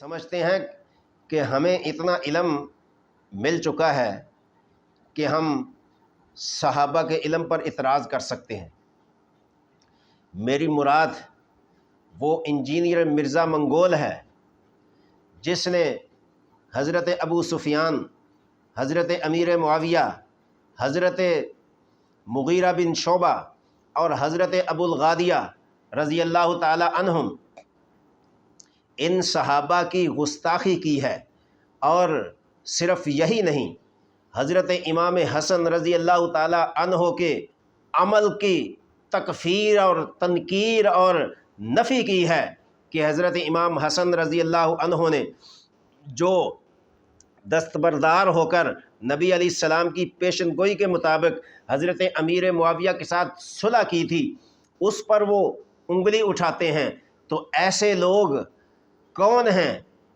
سمجھتے ہیں کہ ہمیں اتنا علم مل چکا ہے کہ ہم صحابہ کے علم پر اعتراض کر سکتے ہیں۔ میری مراد وہ انجینئر مرزا منگول ہے جس نے حضرت ابو سفیان، حضرت امیر معاویہ، حضرت مغیرہ بن شعبہ اور حضرت ابو الغادیہ رضی اللہ تعالی عنہم ان صحابہ کی گستاخی کی ہے۔ اور صرف یہی نہیں، حضرت امام حسن رضی اللہ تعالی عنہ کے عمل کی تکفیر اور تنکیر اور نفی کی ہے کہ حضرت امام حسن رضی اللہ عنہ نے جو دستبردار ہو کر نبی علیہ السلام کی پیشن گوئی کے مطابق حضرت امیر معاویہ کے ساتھ صلح کی تھی، اس پر وہ انگلی اٹھاتے ہیں۔ تو ایسے لوگ کون ہیں،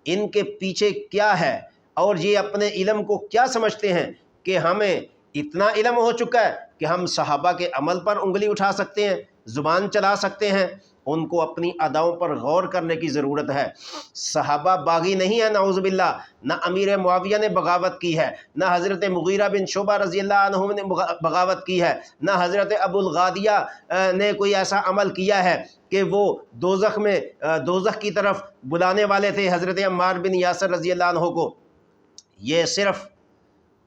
ان کے پیچھے کیا ہے، اور یہ اپنے علم کو کیا سمجھتے ہیں کہ ہمیں اتنا علم ہو چکا ہے کہ ہم صحابہ کے عمل پر انگلی اٹھا سکتے ہیں، زبان چلا سکتے ہیں۔ ان کو اپنی اداؤں پر غور کرنے کی ضرورت ہے۔ صحابہ باغی نہیں ہیں، نعوذ باللہ۔ نہ امیر معاویہ نے بغاوت کی ہے، نہ حضرت مغیرہ بن شعبہ رضی اللہ عنہ نے بغاوت کی ہے، نہ حضرت ابو الغادیہ نے کوئی ایسا عمل کیا ہے کہ وہ دوزخ کی طرف بلانے والے تھے حضرت عمار بن یاسر رضی اللہ عنہ کو۔ یہ صرف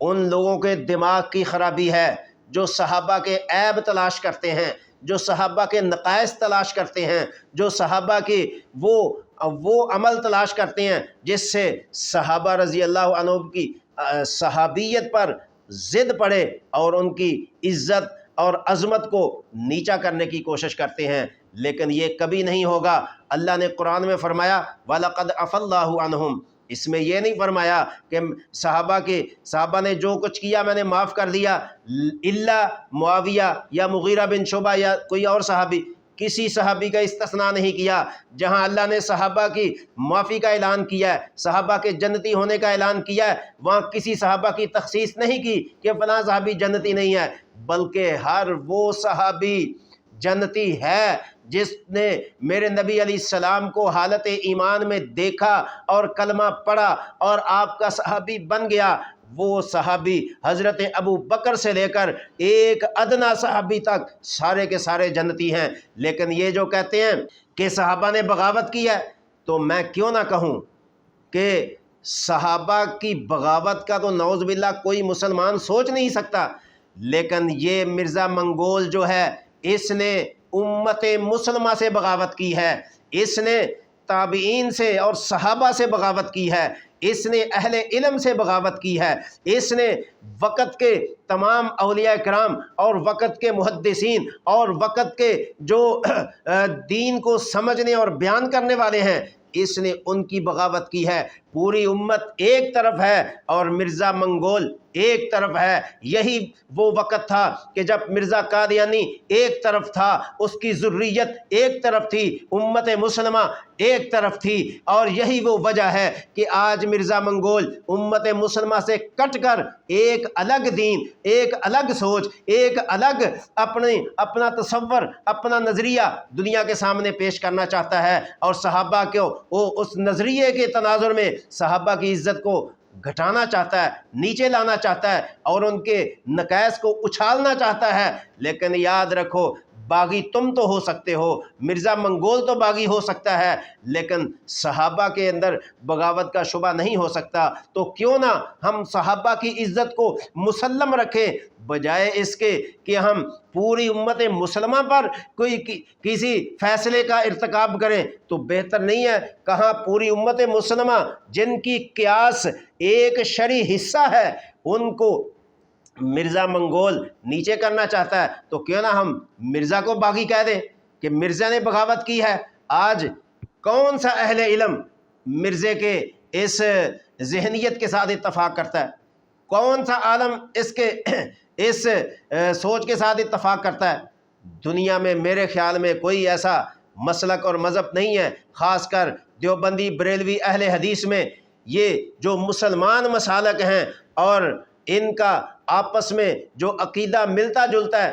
ان لوگوں کے دماغ کی خرابی ہے جو صحابہ کے عیب تلاش کرتے ہیں، جو صحابہ کے نقائص تلاش کرتے ہیں، جو صحابہ کی وہ عمل تلاش کرتے ہیں جس سے صحابہ رضی اللہ عنہ کی صحابیت پر ضد پڑے اور ان کی عزت اور عظمت کو نیچا کرنے کی کوشش کرتے ہیں۔ لیکن یہ کبھی نہیں ہوگا۔ اللہ نے قرآن میں فرمایا وَلَقَدْ عَفَا اللَّهُ عَنْهُمْ، اس میں یہ نہیں فرمایا کہ صحابہ نے جو کچھ کیا میں نے معاف کر دیا، الا معاویہ یا مغیرہ بن شعبہ یا کوئی اور صحابی، کسی صحابی کا استثناء نہیں کیا۔ جہاں اللہ نے صحابہ کی معافی کا اعلان کیا ہے، صحابہ کے جنتی ہونے کا اعلان کیا ہے، وہاں کسی صحابہ کی تخصیص نہیں کی کہ فلاں صحابی جنتی نہیں ہے، بلکہ ہر وہ صحابی جنتی ہے جس نے میرے نبی علیہ السلام کو حالت ایمان میں دیکھا اور کلمہ پڑھا اور آپ کا صحابی بن گیا۔ وہ صحابی حضرت ابو بکر سے لے کر ایک ادنا صحابی تک سارے کے سارے جنتی ہیں۔ لیکن یہ جو کہتے ہیں کہ صحابہ نے بغاوت کی ہے، تو میں کیوں نہ کہوں کہ صحابہ کی بغاوت کا تو نعوذ باللہ کوئی مسلمان سوچ نہیں سکتا، لیکن یہ مرزا منگول جو ہے اس نے امت مسلمہ سے بغاوت کی ہے، اس نے تابعین سے اور صحابہ سے بغاوت کی ہے، اس نے اہل علم سے بغاوت کی ہے، اس نے وقت کے تمام اولیاء کرام اور وقت کے محدثین اور وقت کے جو دین کو سمجھنے اور بیان کرنے والے ہیں، اس نے ان کی بغاوت کی ہے۔ پوری امت ایک طرف ہے اور مرزا منگول ایک طرف ہے۔ یہی وہ وقت تھا کہ جب مرزا قادیانی ایک طرف تھا، اس کی ذریت ایک طرف تھی، امت مسلمہ ایک طرف تھی، اور یہی وہ وجہ ہے کہ آج مرزا منگول امت مسلمہ سے کٹ کر ایک الگ دین، ایک الگ سوچ، ایک الگ اپنا تصور، اپنا نظریہ دنیا کے سامنے پیش کرنا چاہتا ہے، اور صحابہ کو وہ اس نظریے کے تناظر میں صحابہ کی عزت کو گھٹانا چاہتا ہے، نیچے لانا چاہتا ہے اور ان کے نقائص کو اچھالنا چاہتا ہے۔ لیکن یاد رکھو، باغی تم تو ہو سکتے ہو، مرزا منگول تو باغی ہو سکتا ہے، لیکن صحابہ کے اندر بغاوت کا شبہ نہیں ہو سکتا۔ تو کیوں نہ ہم صحابہ کی عزت کو مسلم رکھیں، بجائے اس کے کہ ہم پوری امت مسلمہ پر کسی فیصلے کا ارتکاب کریں، تو بہتر نہیں ہے؟ کہاں پوری امت مسلمہ جن کی قیاس ایک شرعی حصہ ہے، ان کو مرزا منگول نیچے کرنا چاہتا ہے، تو کیوں نہ ہم مرزا کو باغی کہہ دیں کہ مرزا نے بغاوت کی ہے۔ آج کون سا اہل علم مرزے کے اس ذہنیت کے ساتھ اتفاق کرتا ہے؟ کون سا عالم اس سوچ کے ساتھ اتفاق کرتا ہے؟ دنیا میں میرے خیال میں کوئی ایسا مسلک اور مذہب نہیں ہے، خاص کر دیوبندی، بریلوی، اہل حدیث میں یہ جو مسلمان مسالک ہیں اور ان کا آپس میں جو عقیدہ ملتا جلتا ہے،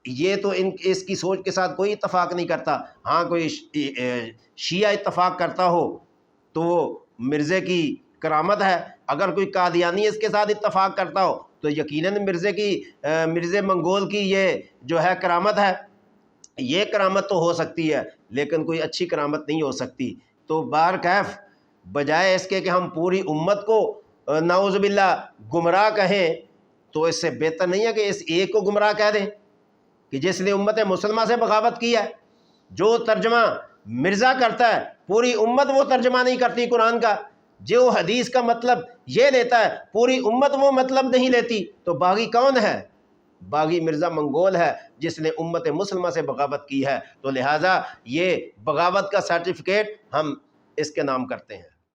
یہ تو اس کی سوچ کے ساتھ کوئی اتفاق نہیں کرتا۔ ہاں کوئی شیعہ اتفاق کرتا ہو تو وہ مرزے کی کرامت ہے۔ اگر کوئی قادیانی اس کے ساتھ اتفاق کرتا ہو تو یقیناً مرزے منگول کی یہ جو ہے کرامت ہے۔ یہ کرامت تو ہو سکتی ہے لیکن کوئی اچھی کرامت نہیں ہو سکتی۔ تو بہرکیف بجائے اس کے کہ ہم پوری امت کو نعوذ باللہ گمراہ کہیں، تو اس سے بہتر نہیں ہے کہ اس ایک کو گمراہ کہہ دیں کہ جس نے امت مسلمہ سے بغاوت کی ہے۔ جو ترجمہ مرزا کرتا ہے پوری امت وہ ترجمہ نہیں کرتی قرآن کا، جو حدیث کا مطلب یہ لیتا ہے پوری امت وہ مطلب نہیں لیتی، تو باغی کون ہے؟ باغی مرزا منگول ہے جس نے امت مسلمہ سے بغاوت کی ہے۔ تو لہٰذا یہ بغاوت کا سرٹیفکیٹ ہم اس کے نام کرتے ہیں۔